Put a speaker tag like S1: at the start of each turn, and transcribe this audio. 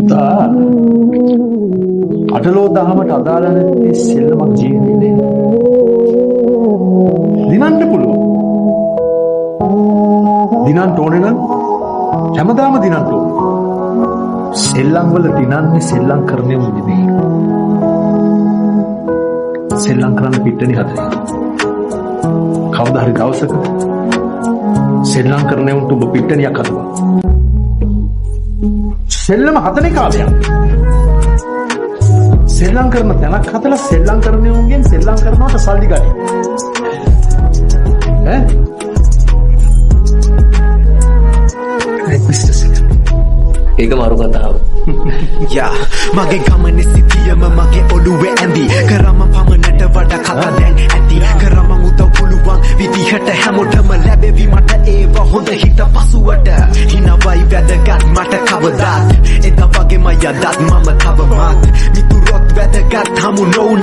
S1: පුතා අටලෝ දහමට අදාළ නැති සෙල්ලමක් ජීවිතේ දිනන්න පුළුවන්. දිනන්න ඕනේ නම් හැමදාම දිනන්න ඕනේ. සෙල්ලම් වල දිනන්නේ සෙල්ලම් කරන්නේ නෙමෙයි. සෙල්ලම් කරන්න පිටණි හදන්නේ. කවදා හරි දවසක සෙල්ලම් කරන්නේ උන්ට ඔබ පිටණියක් හදුවා. සෙල්ලම හදන කාලයක්. සෙල්ලම් කරන තැනක් හදලා සෙල්ලම් කරන උන්ගෙන් සෙල්ලම් කරනවට සල්ලි ගන්න.
S2: ඒක මාරු කතාව.
S3: යා මගේ ගමනේ සිටියම මගේ ඔළුවේ ඇඳි කරම පමණට වඩා කතා දැන් ඇති කරම උදව් පුළුවන් විදිහට හැමෝටම ලැබෙවි මට ඒව හොඳ හිත පසුවට හිනවයි වැදගත් මට කවදාත් එදා වගේම යදත් මම තවමත් මිතුරොත් වැදගත් හමු නොවුන